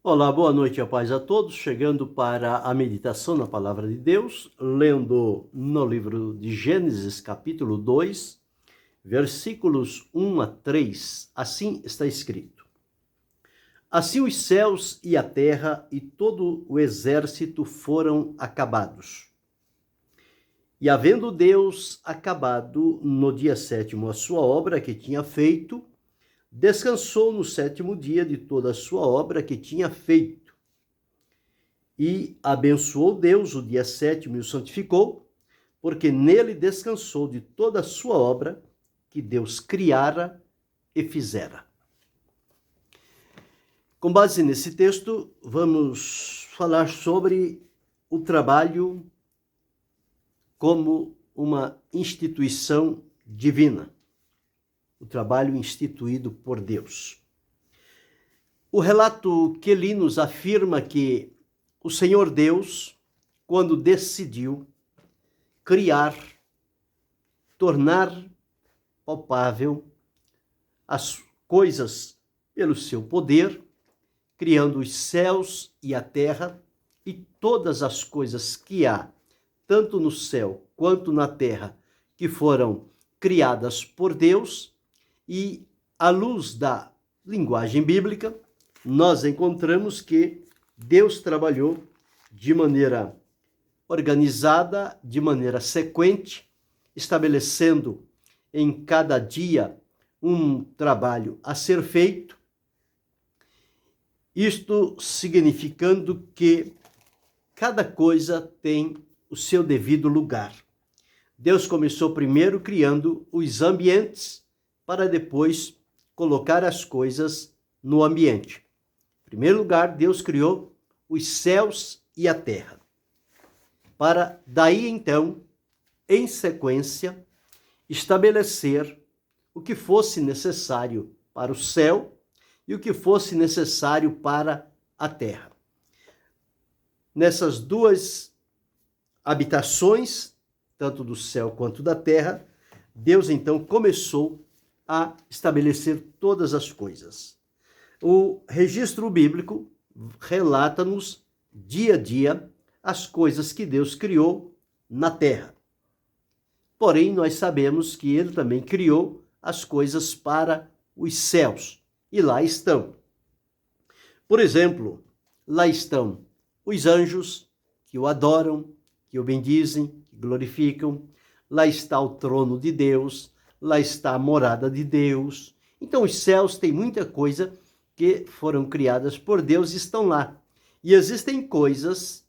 Olá, boa noite e a paz a todos. Chegando para a meditação na Palavra de Deus, lendo no livro de Gênesis, capítulo 2, versículos 1 a 3, assim está escrito: Assim os céus e a terra e todo o exército foram acabados. E havendo Deus acabado no dia sétimo a sua obra que tinha feito, descansou no sétimo dia de toda a sua obra que tinha feito. E abençoou Deus o dia sétimo e o santificou, porque nele descansou de toda a sua obra que Deus criara e fizera. Com base nesse texto, vamos falar sobre o trabalho como uma instituição divina. O trabalho instituído por Deus. O relato que li nos afirma que o Senhor Deus, quando decidiu criar, tornar palpável as coisas pelo seu poder, criando os céus e a terra e todas as coisas que há, tanto no céu quanto na terra, que foram criadas por Deus. E, à luz da linguagem bíblica, nós encontramos que Deus trabalhou de maneira organizada, de maneira sequente, estabelecendo em cada dia um trabalho a ser feito. Isto significando que cada coisa tem o seu devido lugar. Deus começou primeiro criando os ambientes, para depois colocar as coisas no ambiente. Em primeiro lugar, Deus criou os céus e a terra. Para daí, então, em sequência, estabelecer o que fosse necessário para o céu e o que fosse necessário para a terra. Nessas duas habitações, tanto do céu quanto da terra, Deus, então, começou a estabelecer todas as coisas. O registro bíblico relata-nos dia a dia as coisas que Deus criou na terra. Porém, nós sabemos que ele também criou as coisas para os céus, e lá estão. Por exemplo, lá estão os anjos que o adoram, que o bendizem, que glorificam. Lá está o trono de Deus. Lá está a morada de Deus. Então, os céus têm muita coisa que foram criadas por Deus e estão lá. E existem coisas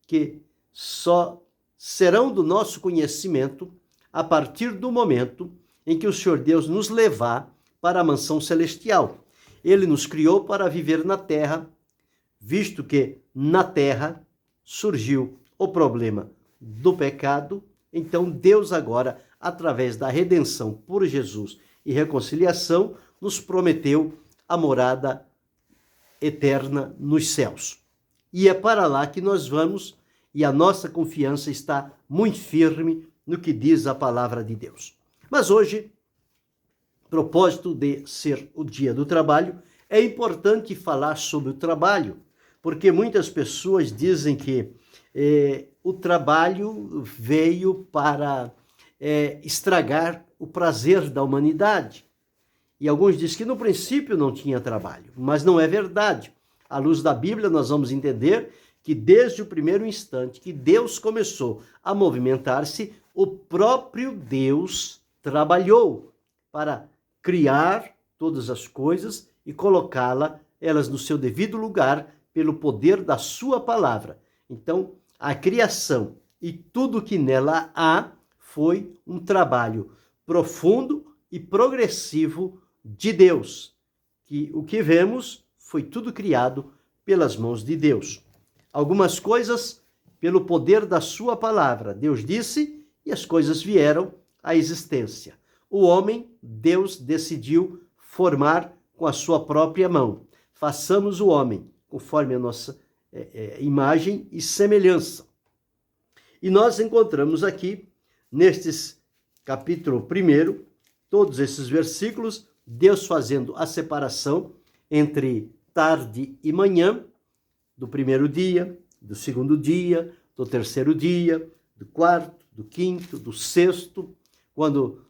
que só serão do nosso conhecimento a partir do momento em que o Senhor Deus nos levar para a mansão celestial. Ele nos criou para viver na terra, visto que na terra surgiu o problema do pecado. Então, Deus agora, através da redenção por Jesus e reconciliação, nos prometeu a morada eterna nos céus. E é para lá que nós vamos, e a nossa confiança está muito firme no que diz a palavra de Deus. Mas hoje, propósito de ser o dia do trabalho, é importante falar sobre o trabalho, porque muitas pessoas dizem que o trabalho veio para estragar o prazer da humanidade. E alguns dizem que no princípio não tinha trabalho, mas não é verdade. À luz da Bíblia, nós vamos entender que desde o primeiro instante que Deus começou a movimentar-se, o próprio Deus trabalhou para criar todas as coisas e elas no seu devido lugar pelo poder da sua palavra. Então, a criação e tudo que nela há foi um trabalho profundo e progressivo de Deus, que o que vemos foi tudo criado pelas mãos de Deus. Algumas coisas pelo poder da sua palavra. Deus disse e as coisas vieram à existência. O homem, Deus decidiu formar com a sua própria mão. Façamos o homem conforme a nossa imagem e semelhança. E nós encontramos aqui, nestes capítulo 1, todos esses versículos, Deus fazendo a separação entre tarde e manhã, do primeiro dia, do segundo dia, do terceiro dia, do quarto, do quinto, do sexto, quando,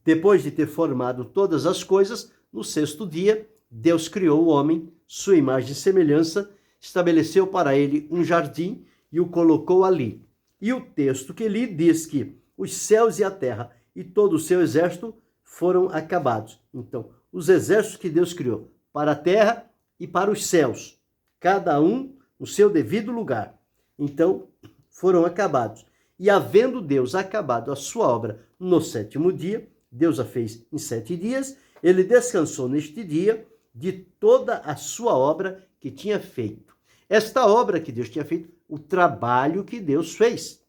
depois de ter formado todas as coisas, no sexto dia, Deus criou o homem, sua imagem e semelhança, estabeleceu para ele um jardim e o colocou ali. E o texto que li diz que os céus e a terra e todo o seu exército foram acabados. Então, os exércitos que Deus criou para a terra e para os céus, cada um no seu devido lugar. Então, foram acabados. E havendo Deus acabado a sua obra no sétimo dia, Deus a fez em 7 dias, ele descansou neste dia de toda a sua obra que tinha feito. Esta obra que Deus tinha feito, o trabalho que Deus fez.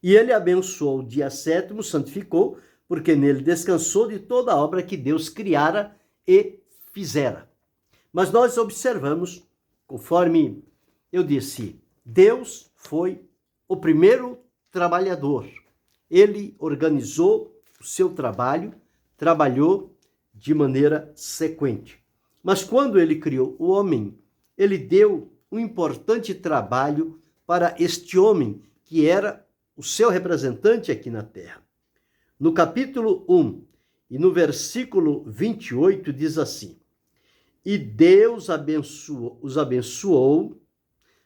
E ele abençoou o dia sétimo, santificou, porque nele descansou de toda a obra que Deus criara e fizera. Mas nós observamos, conforme eu disse, Deus foi o primeiro trabalhador. Ele organizou o seu trabalho, trabalhou de maneira sequente. Mas quando ele criou o homem, ele deu um importante trabalho para este homem, que era o seu representante aqui na terra. No capítulo 1 e no versículo 28 diz assim: e Deus os abençoou,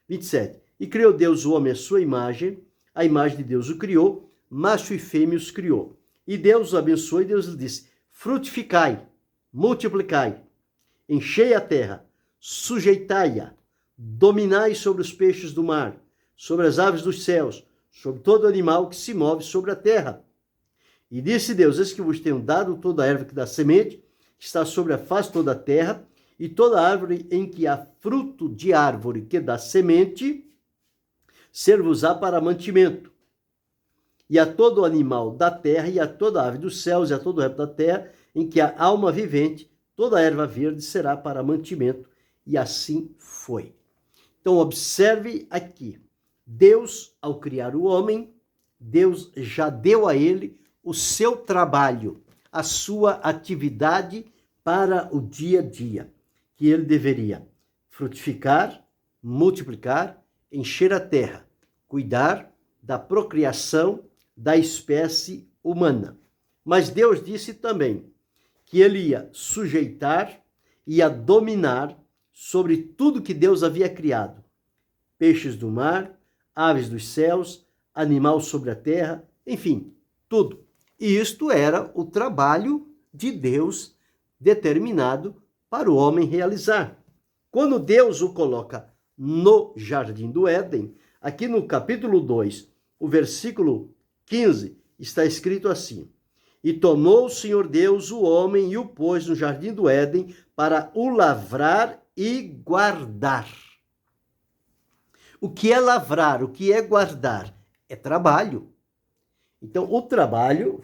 27, e criou Deus o homem à sua imagem, a imagem de Deus o criou, macho e fêmea os criou. E Deus os abençoou e Deus lhes disse: frutificai, multiplicai, enchei a terra, sujeitai-a, dominai sobre os peixes do mar, sobre as aves dos céus, sobre todo animal que se move sobre a terra. E disse Deus: eis que vos tenho dado toda a erva que dá semente, que está sobre a face de toda a terra, e toda árvore em que há fruto de árvore que dá semente, ser-vos-á para mantimento. E a todo animal da terra, e a toda ave dos céus, e a todo réptil da terra, em que há alma vivente, toda erva verde será para mantimento. E assim foi. Então, observe aqui. Deus, ao criar o homem, Deus já deu a ele o seu trabalho, a sua atividade para o dia a dia, que ele deveria frutificar, multiplicar, encher a terra, cuidar da procriação da espécie humana. Mas Deus disse também que ele ia sujeitar, ia dominar sobre tudo que Deus havia criado. Peixes do mar, aves dos céus, animal sobre a terra, enfim, tudo. E isto era o trabalho de Deus determinado para o homem realizar. Quando Deus o coloca no jardim do Éden, aqui no capítulo 2, o versículo 15, está escrito assim: e tomou o Senhor Deus o homem e o pôs no jardim do Éden para o lavrar e guardar. O que é lavrar? O que é guardar? É trabalho. Então, o trabalho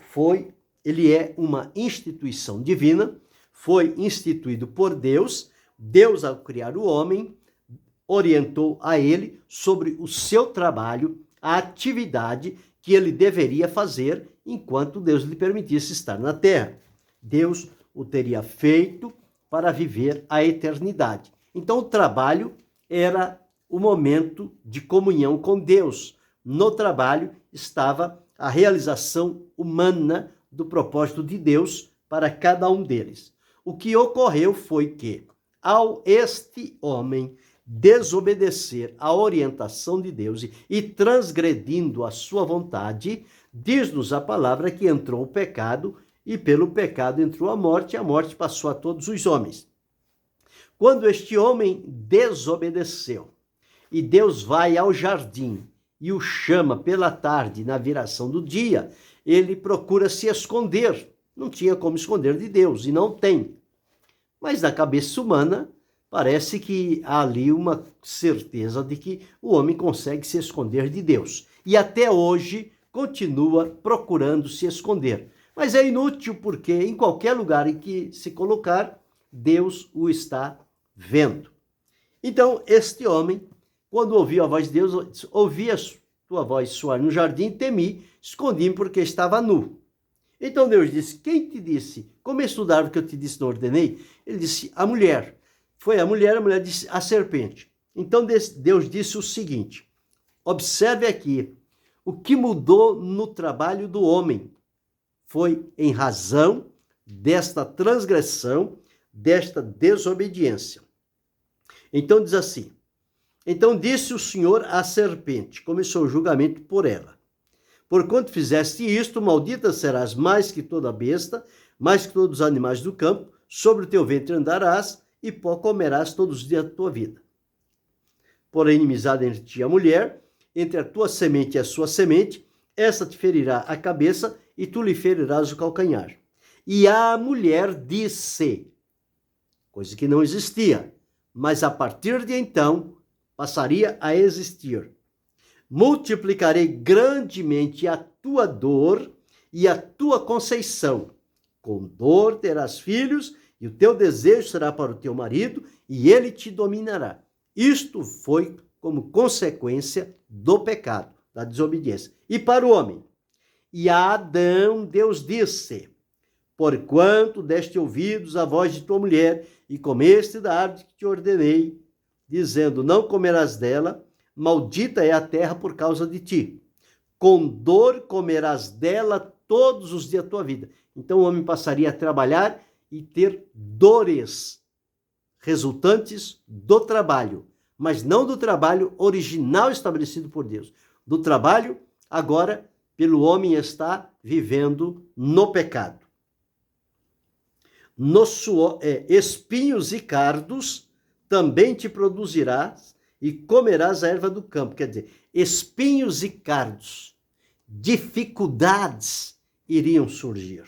ele é uma instituição divina, foi instituído por Deus. Deus, ao criar o homem, orientou a ele sobre o seu trabalho, a atividade que ele deveria fazer enquanto Deus lhe permitisse estar na terra. Deus o teria feito para viver a eternidade. Então, o trabalho era o momento de comunhão com Deus. No trabalho estava a realização humana do propósito de Deus para cada um deles. O que ocorreu foi que, ao este homem desobedecer à orientação de Deus e transgredindo a sua vontade, diz-nos a palavra que entrou o pecado, e pelo pecado entrou a morte, e a morte passou a todos os homens. Quando este homem desobedeceu, e Deus vai ao jardim e o chama pela tarde, na viração do dia, ele procura se esconder. Não tinha como esconder de Deus, e não tem. Mas na cabeça humana, parece que há ali uma certeza de que o homem consegue se esconder de Deus. E até hoje continua procurando se esconder. Mas é inútil, porque em qualquer lugar em que se colocar, Deus o está vendo. Então, este homem, quando ouviu a voz de Deus, disse: ouvi a tua voz soar no jardim, temi, escondi-me porque estava nu. Então Deus disse: quem te disse? Comeste da árvore que eu te disse, não ordenei? Ele disse: a mulher foi a mulher disse a serpente. Então Deus disse o seguinte, observe aqui, o que mudou no trabalho do homem foi em razão desta transgressão, desta desobediência. Então diz assim, então disse o Senhor à serpente, começou o julgamento por ela. Porquanto fizeste isto, maldita serás mais que toda besta, mais que todos os animais do campo, sobre o teu ventre andarás, e pó comerás todos os dias da tua vida. Porém, inimizade entre ti e a mulher, entre a tua semente e a sua semente, essa te ferirá a cabeça, e tu lhe ferirás o calcanhar. E a mulher disse, coisa que não existia, mas a partir de então passaria a existir. Multiplicarei grandemente a tua dor e a tua conceição. Com dor terás filhos, e o teu desejo será para o teu marido, e ele te dominará. Isto foi como consequência do pecado, da desobediência. E para o homem? E a Adão Deus disse, porquanto deste ouvidos à voz de tua mulher, e comeste da árvore que te ordenei, dizendo, não comerás dela, maldita é a terra por causa de ti. Com dor comerás dela todos os dias da tua vida. Então o homem passaria a trabalhar e ter dores resultantes do trabalho, mas não do trabalho original estabelecido por Deus. Do trabalho, agora, pelo homem está vivendo no pecado. No suor, espinhos e cardos também te produzirás e comerás a erva do campo. Quer dizer, espinhos e cardos, dificuldades iriam surgir.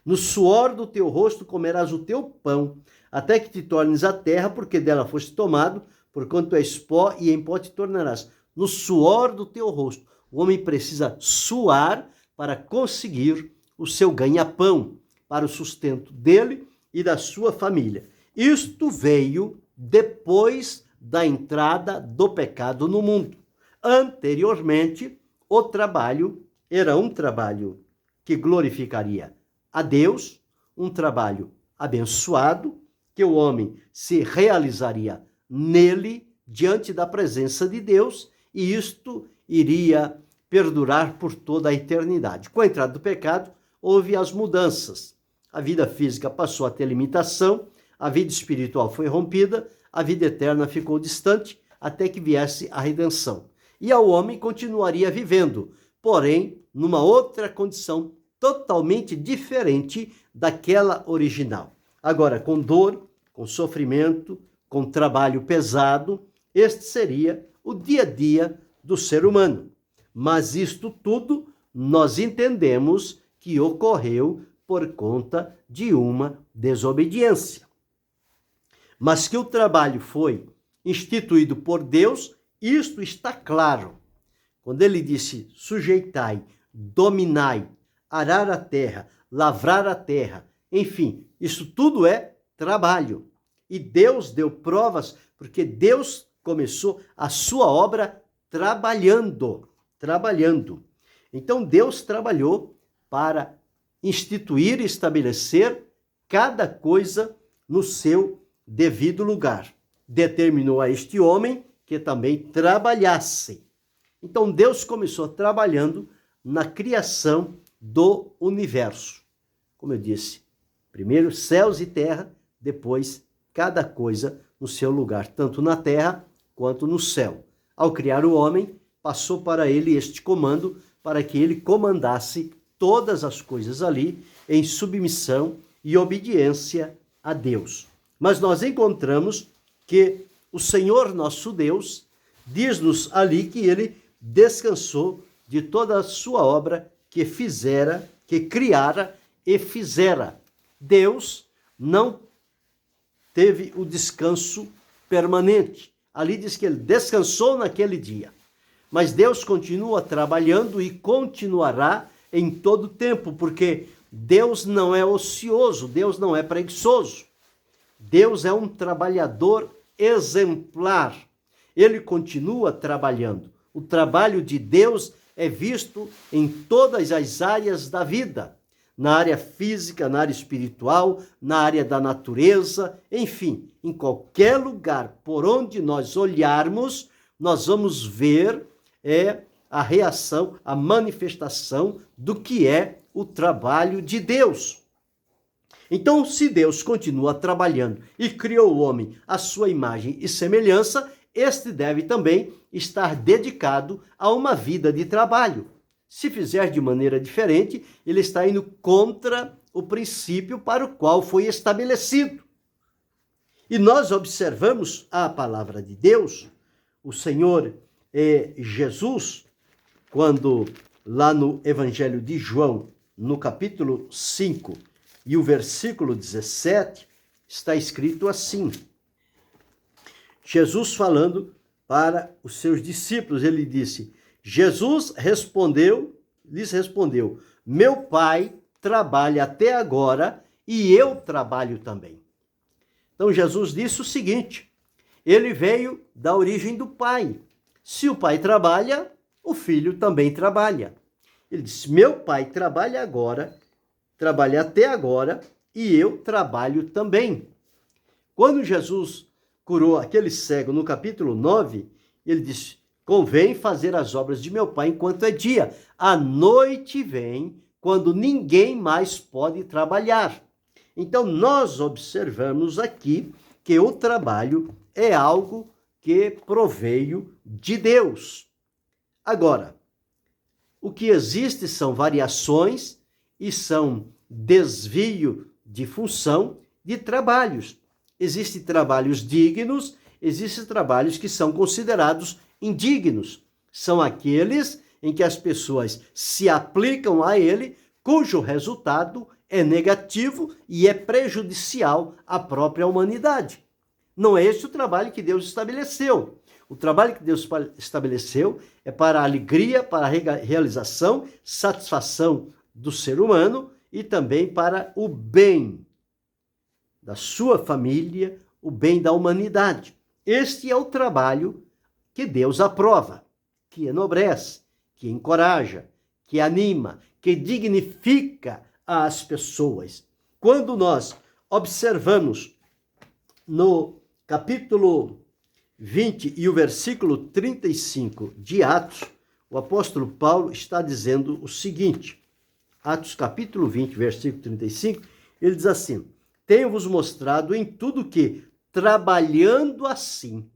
No suor do teu rosto comerás o teu pão, até que te tornes a terra, porque dela foste tomado, porquanto és pó, e em pó te tornarás. No suor do teu rosto. O homem precisa suar para conseguir o seu ganha-pão, para o sustento dele e da sua família. Isto veio depois da entrada do pecado no mundo. Anteriormente, o trabalho era um trabalho que glorificaria a Deus, um trabalho abençoado, que o homem se realizaria nele, diante da presença de Deus, e isto iria perdurar por toda a eternidade. Com a entrada do pecado, houve as mudanças. A vida física passou a ter limitação, a vida espiritual foi rompida, a vida eterna ficou distante, até que viesse a redenção. E o homem continuaria vivendo, porém, numa outra condição totalmente diferente daquela original. Agora, com dor, com sofrimento, com trabalho pesado, este seria o dia a dia do ser humano. Mas isto tudo nós entendemos que ocorreu por conta de uma desobediência. Mas que o trabalho foi instituído por Deus, isto está claro. Quando ele disse, sujeitai, dominai, arar a terra, lavrar a terra, enfim, isso tudo é trabalho. E Deus deu provas, porque Deus começou a sua obra trabalhando. Então Deus trabalhou para instituir e estabelecer cada coisa no seu devido lugar. Determinou a este homem que também trabalhasse. Então Deus começou trabalhando na criação do universo. Como eu disse, primeiro céus e terra, depois cada coisa no seu lugar, tanto na terra quanto no céu. Ao criar o homem, passou para ele este comando, para que ele comandasse todas as coisas ali em submissão e obediência a Deus. Mas nós encontramos que o Senhor nosso Deus diz-nos ali que ele descansou de toda a sua obra que fizera, que criara e fizera. Deus não teve o descanso permanente. Ali diz que ele descansou naquele dia. Mas Deus continua trabalhando e continuará em todo tempo, porque Deus não é ocioso, Deus não é preguiçoso. Deus é um trabalhador exemplar. Ele continua trabalhando. O trabalho de Deus é visto em todas as áreas da vida. na área física, na área espiritual, na área da natureza, enfim, em qualquer lugar por onde nós olharmos, nós vamos ver a reação, a manifestação do que é o trabalho de Deus. Então, se Deus continua trabalhando e criou o homem à sua imagem e semelhança, este deve também estar dedicado a uma vida de trabalho. Se fizer de maneira diferente, ele está indo contra o princípio para o qual foi estabelecido. E nós observamos a palavra de Deus, o Senhor Jesus, quando lá no Evangelho de João, no capítulo 5 e o versículo 17, está escrito assim. Jesus falando para os seus discípulos, ele disse: Jesus lhes respondeu, meu Pai trabalha até agora e eu trabalho também. Então Jesus disse o seguinte, ele veio da origem do Pai. Se o Pai trabalha, o Filho também trabalha. Ele disse, meu Pai trabalha até agora e eu trabalho também. Quando Jesus curou aquele cego no capítulo 9, ele disse, convém fazer as obras de meu Pai enquanto é dia. A noite vem quando ninguém mais pode trabalhar. Então, nós observamos aqui que o trabalho é algo que proveio de Deus. Agora, o que existe são variações e são desvio de função de trabalhos. Existem trabalhos dignos, existem trabalhos que são considerados indignos. São aqueles em que as pessoas se aplicam a ele, cujo resultado é negativo e é prejudicial à própria humanidade. Não é esse o trabalho que Deus estabeleceu. O trabalho que Deus estabeleceu é para a alegria, para a realização, satisfação do ser humano e também para o bem da sua família, o bem da humanidade. Este é o trabalho que Deus aprova, que enobrece, que encoraja, que anima, que dignifica as pessoas. Quando nós observamos no capítulo 20 e o versículo 35 de Atos, o apóstolo Paulo está dizendo o seguinte, Atos capítulo 20, versículo 35, ele diz assim, tenho-vos mostrado em tudo que, trabalhando assim,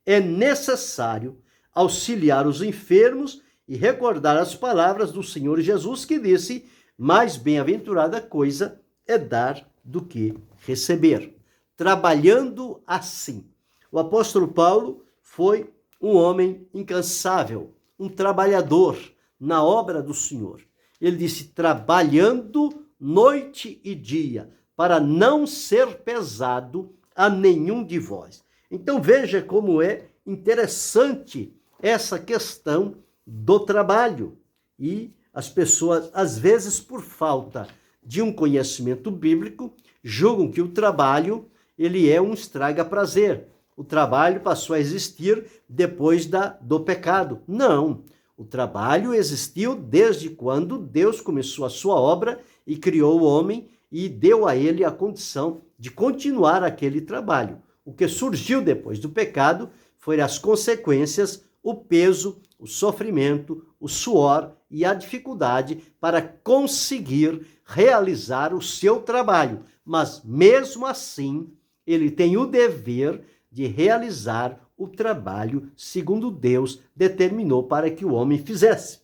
é necessário auxiliar os enfermos e recordar as palavras do Senhor Jesus que disse, mais bem-aventurada coisa é dar do que receber. Trabalhando assim. O apóstolo Paulo foi um homem incansável, um trabalhador na obra do Senhor. Ele disse, trabalhando noite e dia, para não ser pesado a nenhum de vós. Então veja como é interessante essa questão do trabalho. E as pessoas, às vezes, por falta de um conhecimento bíblico, julgam que o trabalho ele é um estraga-prazer. O trabalho passou a existir depois do pecado. Não, o trabalho existiu desde quando Deus começou a sua obra e criou o homem e deu a ele a condição de continuar aquele trabalho. O que surgiu depois do pecado foram as consequências, o peso, o sofrimento, o suor e a dificuldade para conseguir realizar o seu trabalho. Mas, mesmo assim, ele tem o dever de realizar o trabalho segundo Deus determinou para que o homem fizesse.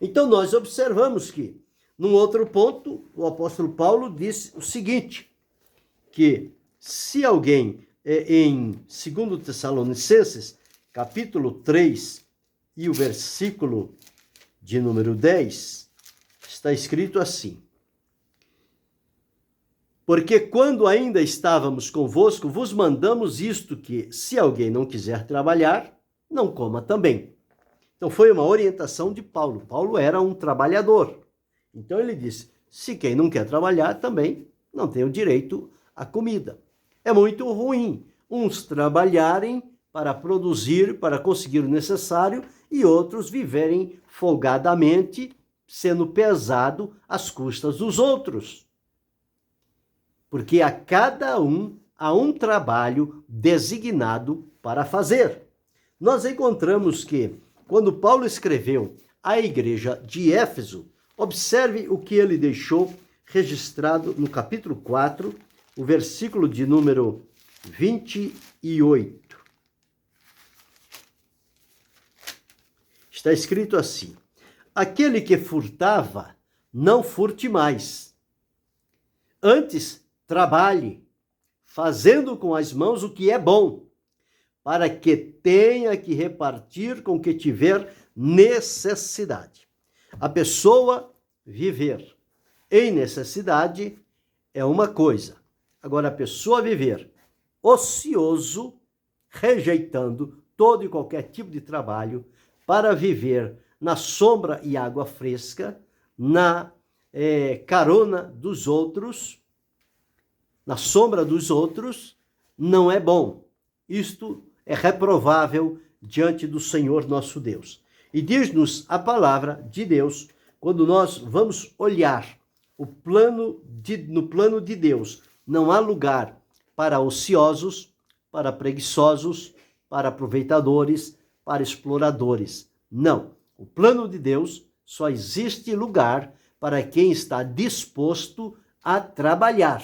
Então, nós observamos que, num outro ponto, o apóstolo Paulo disse o seguinte, que se alguém, em 2 Tessalonicenses, capítulo 3, e o versículo de número 10, está escrito assim, porque quando ainda estávamos convosco, vos mandamos isto que, se alguém não quiser trabalhar, não coma também. Então, foi uma orientação de Paulo. Paulo era um trabalhador. Então, ele disse, se quem não quer trabalhar, também não tem o direito à comida. É muito ruim uns trabalharem para produzir, para conseguir o necessário, e outros viverem folgadamente, sendo pesado às custas dos outros. Porque a cada um há um trabalho designado para fazer. Nós encontramos que, quando Paulo escreveu à igreja de Éfeso, observe o que ele deixou registrado no capítulo 4, o versículo de número 28. Está escrito assim: aquele que furtava, não furte mais. Antes, trabalhe, fazendo com as mãos o que é bom, para que tenha que repartir com o que tiver necessidade. A pessoa viver em necessidade é uma coisa. Agora, a pessoa viver ocioso, rejeitando todo e qualquer tipo de trabalho, para viver na sombra e água fresca, na carona dos outros, na sombra dos outros, não é bom. Isto é reprovável diante do Senhor nosso Deus. E diz-nos a palavra de Deus, quando nós vamos olhar no plano de Deus, não há lugar para ociosos, para preguiçosos, para aproveitadores, para exploradores. Não. O plano de Deus só existe lugar para quem está disposto a trabalhar.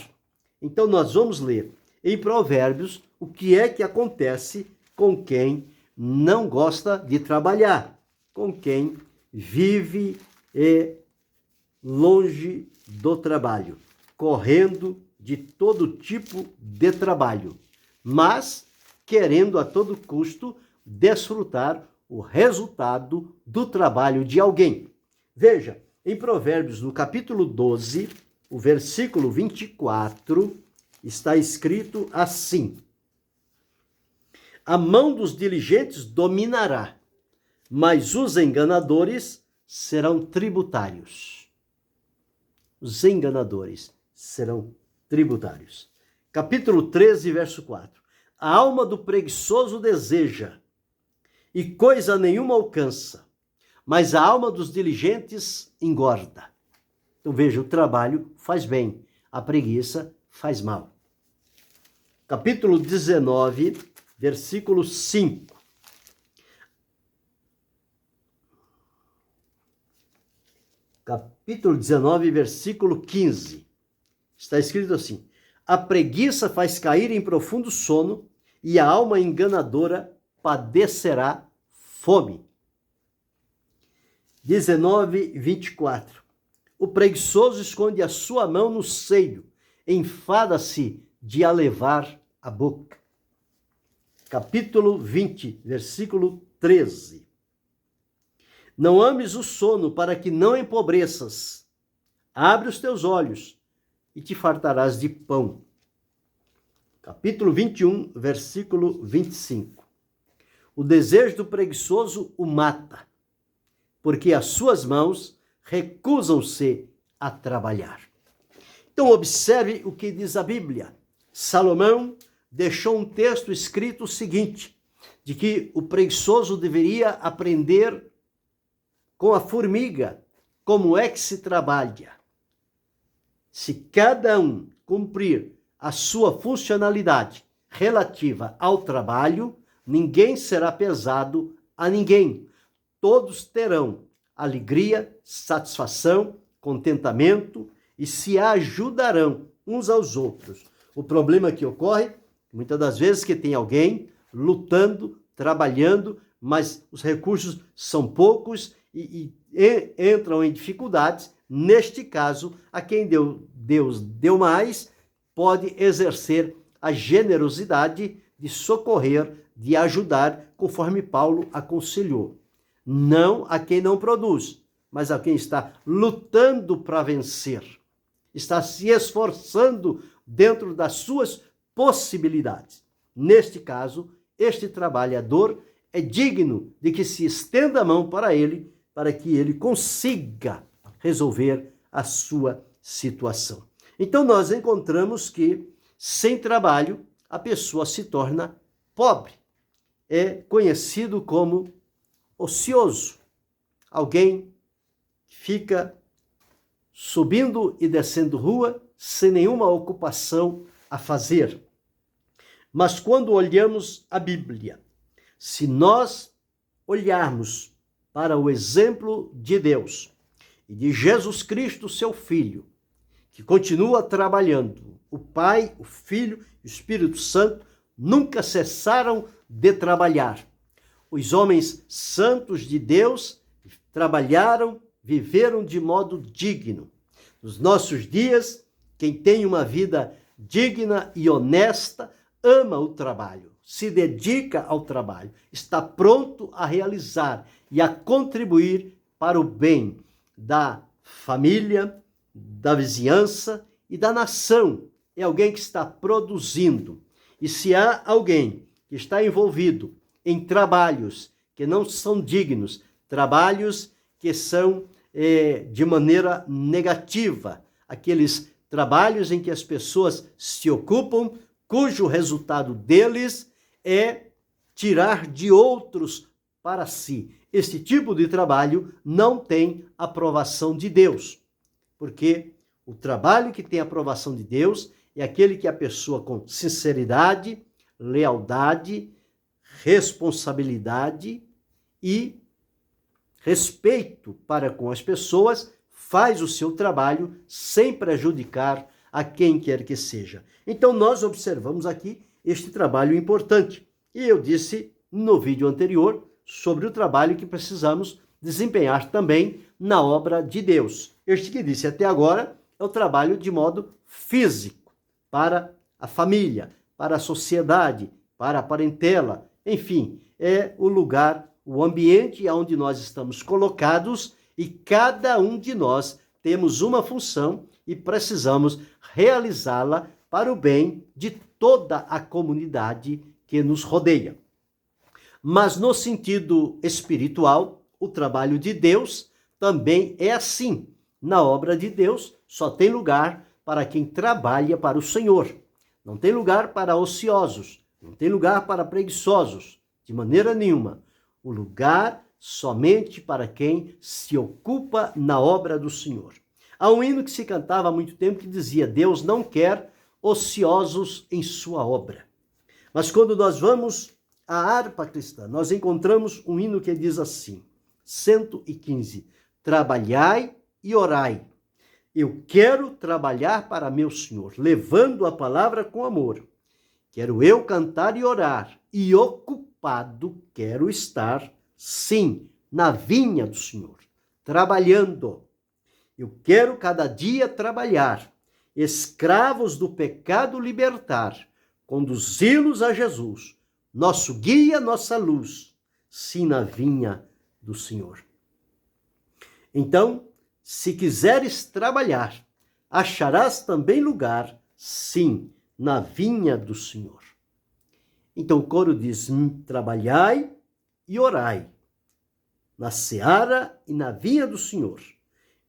Então nós vamos ler em Provérbios o que é que acontece com quem não gosta de trabalhar, com quem vive longe do trabalho, correndo de todo tipo de trabalho, mas querendo a todo custo desfrutar o resultado do trabalho de alguém. Veja, em Provérbios, no capítulo 12, o versículo 24, está escrito assim: a mão dos diligentes dominará, mas os enganadores serão tributários. Os enganadores serão tributários. Capítulo 13, verso 4. A alma do preguiçoso deseja, e coisa nenhuma alcança, mas a alma dos diligentes engorda. Então veja, o trabalho faz bem, a preguiça faz mal. Capítulo 19, versículo 5. Capítulo 19, versículo 15. Está escrito assim: a preguiça faz cair em profundo sono, e a alma enganadora padecerá fome. 19, 24. O preguiçoso esconde a sua mão no seio, enfada-se de a levar à boca. Capítulo 20, versículo 13. Não ames o sono para que não empobreças. Abre os teus olhos e te fartarás de pão. Capítulo 21, versículo 25. O desejo do preguiçoso o mata, porque as suas mãos recusam-se a trabalhar. Então observe o que diz a Bíblia. Salomão deixou um texto escrito o seguinte, de que o preguiçoso deveria aprender com a formiga como é que se trabalha. Se cada um cumprir a sua funcionalidade relativa ao trabalho, ninguém será pesado a ninguém. Todos terão alegria, satisfação, contentamento e se ajudarão uns aos outros. O problema que ocorre, muitas das vezes, que tem alguém lutando, trabalhando, mas os recursos são poucos e entram em dificuldades. Neste caso, a quem Deus deu mais, pode exercer a generosidade de socorrer, de ajudar, conforme Paulo aconselhou. Não a quem não produz, mas a quem está lutando para vencer, está se esforçando dentro das suas possibilidades. Neste caso, este trabalhador é digno de que se estenda a mão para ele, para que ele consiga resolver a sua situação. Então nós encontramos que, sem trabalho, a pessoa se torna pobre. É conhecido como ocioso. Alguém que fica subindo e descendo rua sem nenhuma ocupação a fazer. Mas quando olhamos a Bíblia, se nós olharmos para o exemplo de Deus e de Jesus Cristo, seu Filho, que continua trabalhando, o Pai, o Filho e o Espírito Santo nunca cessaram de trabalhar. Os homens santos de Deus trabalharam, viveram de modo digno. Nos nossos dias, quem tem uma vida digna e honesta, ama o trabalho, se dedica ao trabalho, está pronto a realizar e a contribuir para o bem da família, da vizinhança e da nação. É alguém que está produzindo. E se há alguém que está envolvido em trabalhos que não são dignos, trabalhos que são de maneira negativa, aqueles trabalhos em que as pessoas se ocupam, cujo resultado deles é tirar de outros para si. Esse tipo de trabalho não tem aprovação de Deus, porque o trabalho que tem aprovação de Deus é aquele que a pessoa com sinceridade, lealdade, responsabilidade e respeito para com as pessoas faz o seu trabalho sem prejudicar a quem quer que seja. Então nós observamos aqui este trabalho importante. E eu disse no vídeo anterior sobre o trabalho que precisamos desempenhar também na obra de Deus. Este que disse até agora é o trabalho de modo físico, para a família, para a sociedade, para a parentela, enfim, é o lugar, o ambiente onde nós estamos colocados e cada um de nós temos uma função e precisamos realizá-la para o bem de toda a comunidade que nos rodeia. Mas no sentido espiritual, o trabalho de Deus também é assim. Na obra de Deus só tem lugar para quem trabalha para o Senhor. Não tem lugar para ociosos, não tem lugar para preguiçosos, de maneira nenhuma. O lugar somente para quem se ocupa na obra do Senhor. Há um hino que se cantava há muito tempo que dizia: Deus não quer ociosos em sua obra. Mas quando nós vamos à harpa cristã, nós encontramos um hino que diz assim, 115, trabalhai e orai. Eu quero trabalhar para meu Senhor, levando a palavra com amor. Quero eu cantar e orar, e ocupado quero estar, sim, na vinha do Senhor, trabalhando. Eu quero cada dia trabalhar, escravos do pecado libertar, conduzi-los a Jesus, nosso guia, nossa luz, sim, na vinha do Senhor. Então, se quiseres trabalhar, acharás também lugar, sim, na vinha do Senhor. Então o coro diz, trabalhai e orai, na seara e na vinha do Senhor.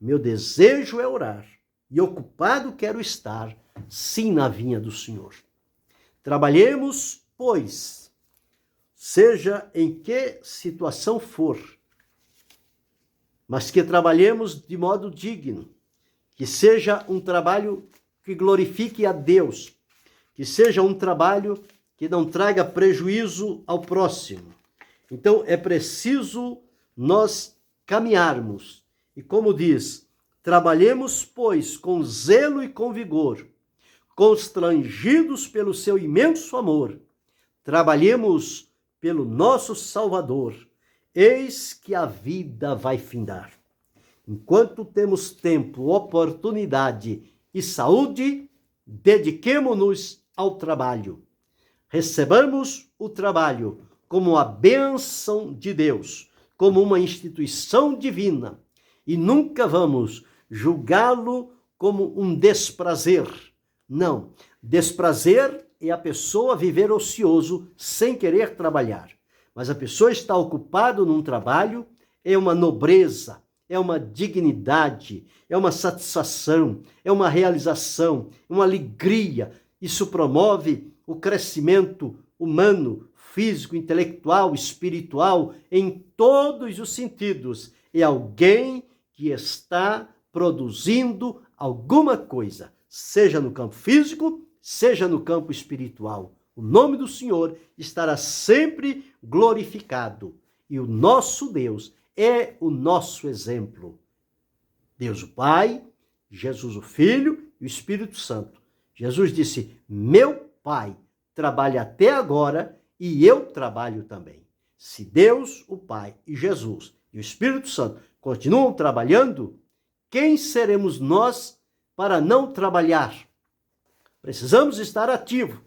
Meu desejo é orar, e ocupado quero estar, sim, na vinha do Senhor. Trabalhemos, pois, seja em que situação for, mas que trabalhemos de modo digno, que seja um trabalho que glorifique a Deus, que seja um trabalho que não traga prejuízo ao próximo. Então é preciso nós caminharmos. E como diz, trabalhemos, pois, com zelo e com vigor, constrangidos pelo seu imenso amor, trabalhemos pelo nosso Salvador. Eis que a vida vai findar. Enquanto temos tempo, oportunidade e saúde, dediquemo-nos ao trabalho. Recebamos o trabalho como a bênção de Deus, como uma instituição divina, e nunca vamos julgá-lo como um desprazer. Não, desprazer é a pessoa viver ocioso sem querer trabalhar. Mas a pessoa está ocupada num trabalho, é uma nobreza, é uma dignidade, é uma satisfação, é uma realização, uma alegria. Isso promove o crescimento humano, físico, intelectual, espiritual, em todos os sentidos. É alguém que está produzindo alguma coisa, seja no campo físico, seja no campo espiritual. O nome do Senhor estará sempre glorificado. E o nosso Deus é o nosso exemplo. Deus o Pai, Jesus o Filho e o Espírito Santo. Jesus disse: meu Pai trabalha até agora e eu trabalho também. Se Deus, o Pai e Jesus e o Espírito Santo continuam trabalhando, quem seremos nós para não trabalhar? Precisamos estar ativos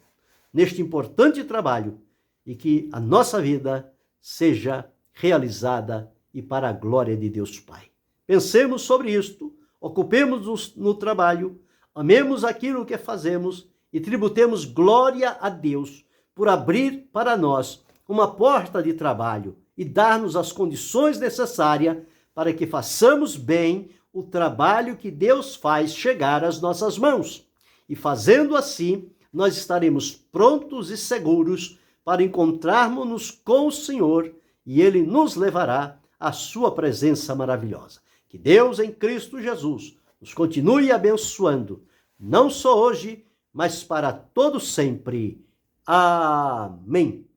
neste importante trabalho e que a nossa vida seja realizada e para a glória de Deus Pai. Pensemos sobre isto, ocupemos-nos no trabalho, amemos aquilo que fazemos e tributemos glória a Deus por abrir para nós uma porta de trabalho e dar-nos as condições necessárias para que façamos bem o trabalho que Deus faz chegar às nossas mãos. E fazendo assim, nós estaremos prontos e seguros para encontrarmos-nos com o Senhor e Ele nos levará à sua presença maravilhosa. Que Deus em Cristo Jesus nos continue abençoando, não só hoje, mas para todo sempre. Amém.